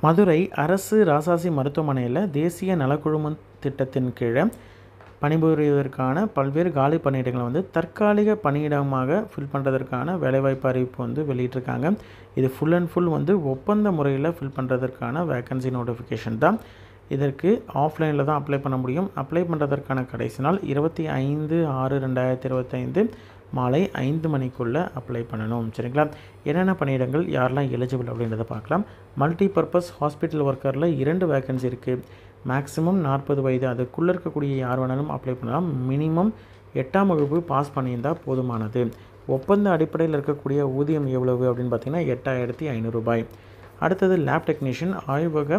மதுரை அரசு ராசாசி மருத்துவமனையில் தேசிய நலக்குழும திட்டத்தின் கீழே பணிபுரிவதற்கான பல்வேறு காலி பணியிடங்களை வந்து தற்காலிக பணியிடமாக ஃபில் பண்ணுறதற்கான வேலைவாய்ப்பு அறிவிப்பு வந்து வெளியிட்டிருக்காங்க. இது ஃபுல் அண்ட் ஃபுல் வந்து ஒப்பந்த முறையில் ஃபில் பண்ணுறதற்கான வேக்கன்சி நோட்டிஃபிகேஷன் தான். இதற்கு ஆஃப்லைனில் தான் அப்ளை பண்ண முடியும். அப்ளை பண்ணுறதற்கான கடைசி நாள் 25/6/2025 மாலை 5 மணிக்குள்ளே அப்ளை பண்ணணும். சரிங்களா? என்னென்ன பணியிடங்கள் யாரெல்லாம் எலிஜிபிள் அப்படின்றத பார்க்கலாம். மல்டி பர்பஸ் ஹாஸ்பிட்டல் ஒர்க்கரில் 2 வேக்கன்சி இருக்குது. மேக்ஸிமம் 40 வயது அதுக்குள்ளே இருக்கக்கூடிய யார் வேணாலும் அப்ளை பண்ணலாம். மினிமம் 8ஆம் வகுப்பு பாஸ் பண்ணியிருந்தால் போதுமானது. ஒப்பந்த அடிப்படையில் இருக்கக்கூடிய ஊதியம் எவ்வளவு அப்படின்னு பார்த்தீங்கன்னா 8500 ரூபாய். அடுத்தது லேப் டெக்னீஷியன் ஆய்வக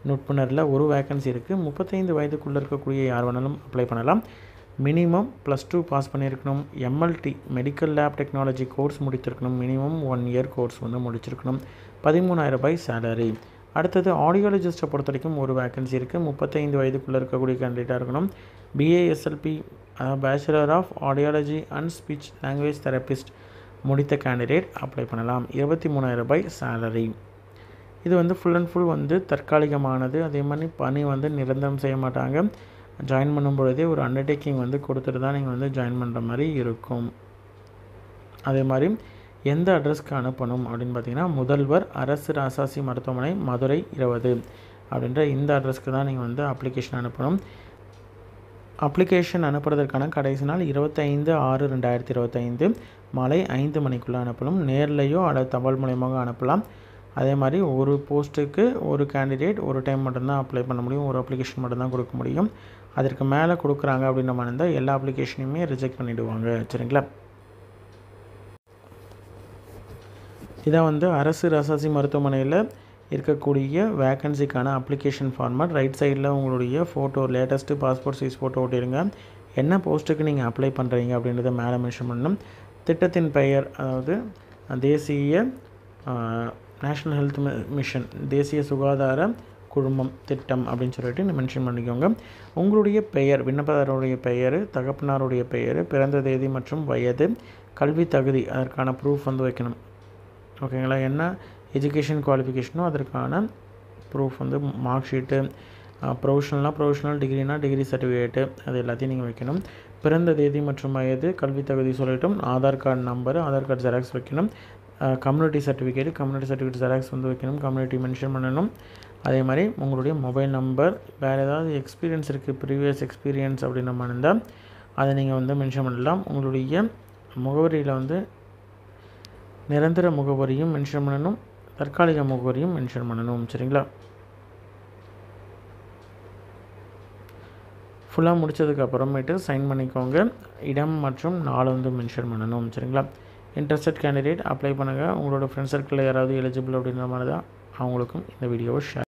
நுட்புணரில் 1 வேக்கன்சி இருக்குது. 35 வயதுக்குள்ளே இருக்கக்கூடிய யார் வேணாலும் அப்ளை பண்ணலாம். மினிமம் +2 பாஸ் பண்ணியிருக்கணும். MLT medical lab technology course முடித்திருக்கணும். மினிமம் 1 இயர் கோர்ஸ் வந்து முடிச்சிருக்கணும். 13000 ரூபாய் சேலரி. அடுத்தது ஆடியாலஜிஸ்ட்டை பொறுத்த வரைக்கும் 1 வேக்கன்சி இருக்குது. 35 வயதுக்குள்ளே இருக்கக்கூடிய கேண்டிடேட்டாக இருக்கணும். BASLP bachelor of audiology and speech language therapist முடித்த கேண்டிடேட் அப்ளை பண்ணலாம். 23000 ரூபாய் சேலரி. இது வந்து ஃபுல் அண்ட் ஃபுல் வந்து தற்காலிகமானது. அதே மாதிரி பணி வந்து நிரந்தரம் செய்ய மாட்டாங்க. ஜாயின் பண்ணும்பொழுதே ஒரு அண்டர்டேக்கிங் வந்து கொடுத்துட்டு தான் நீங்கள் வந்து ஜாயின் பண்ணுற மாதிரி இருக்கும். அதே மாதிரி எந்த அட்ரஸ்க்கு அனுப்பணும் அப்படின்னு பார்த்தீங்கன்னா, முதல்வர் அரசு ராசாசி மருத்துவமனை மதுரை 20 அப்படின்ற இந்த அட்ரஸ்க்கு தான் நீங்கள் வந்து அப்ளிகேஷன் அனுப்பணும். அப்ளிகேஷன் அனுப்புறதற்கான கடைசி நாள் 25/6/2025 மாலை 5 மணிக்குள்ளே அனுப்பணும். நேர்லையோ அல்லது தபால் மூலமாக அனுப்பலாம். அதே மாதிரி ஒரு போஸ்ட்டுக்கு ஒரு கேண்டிடேட் ஒரு டைம் மட்டும்தான் அப்ளை பண்ண முடியும். ஒரு அப்ளிகேஷன் மட்டும்தான் கொடுக்க முடியும். அதற்கு மேலே கொடுக்குறாங்க அப்படின்ற மாதிரி இருந்தால் எல்லா அப்ளிகேஷனையுமே ரிஜெக்ட் பண்ணிவிடுவாங்க. சரிங்களா? இதான் வந்து அரசு ராசாசி மருத்துவமனையில் இருக்கக்கூடிய வேக்கன்சிக்கான அப்ளிகேஷன் ஃபார்மேட். ரைட் சைடில் உங்களுடைய photo latest passport size photo ஓட்டிடுங்க. என்ன போஸ்ட்டுக்கு நீங்கள் அப்ளை பண்ணுறீங்க அப்படின்றத மேலே மென்ஷன் பண்ணணும். திட்டத்தின் பெயர் அதாவது தேசிய நேஷ்னல் ஹெல்த் மிஷன் தேசிய சுகாதார குழுமம் திட்டம் அப்படின்னு சொல்லிட்டு மென்ஷன் பண்ணிக்கோங்க. உங்களுடைய பெயர், விண்ணப்பதாரருடைய பெயர், தகப்பனாருடைய பெயர், பிறந்த தேதி மற்றும் வயது, கல்வி தகுதி அதற்கான ப்ரூஃப் வந்து வைக்கணும். ஓகேங்களா? என்ன எஜுகேஷன் குவாலிஃபிகேஷனோ அதற்கான ப்ரூஃப் வந்து மார்க் ஷீட்டு, ப்ரொஃபஷனல் டிகிரினா டிகிரி சர்டிஃபிகேட்டு அது எல்லாத்தையும் நீங்கள் வைக்கணும். பிறந்த தேதி மற்றும் வயது, கல்வி தகுதி சொல்லிட்டோம். Aadhaar card number, Aadhaar card xerox வைக்கணும். கம்யூனிட்டி சர்டிஃபிகேட் ஜெராக்ஸ் வந்து வைக்கணும். கம்யூனிட்டி மென்ஷன் பண்ணணும். அதே மாதிரி உங்களுடைய மொபைல் நம்பர், வேறு ஏதாவது எக்ஸ்பீரியன்ஸ் இருக்குது, ப்ரீவியஸ் எக்ஸ்பீரியன்ஸ் அப்படின்ற மாதிரி இருந்தால் அதை நீங்கள் வந்து மென்ஷன் பண்ணலாம். உங்களுடைய முகவரியில் வந்து நிரந்தர முகவரியும் மென்ஷன் பண்ணணும், தற்காலிக முகவரியும் மென்ஷன் பண்ணணும். சரிங்களா? ஃபுல்லாக முடித்ததுக்கு அப்புறமேட்டு சைன் பண்ணிக்கோங்க. இடம் மற்றும் நாள் வந்து மென்ஷன் பண்ணணும். சரிங்களா? இன்ட்ரெஸ்டட் கேண்டிடேட் அப்ளை பண்ணுங்கள். உங்களோட ஃப்ரெண்ட் சர்க்கிளில் யாராவது எலிஜிபிள் அப்படின்ற மாதிரி தான் அவங்களுக்கும் இந்த வீடியோவை ஷேர்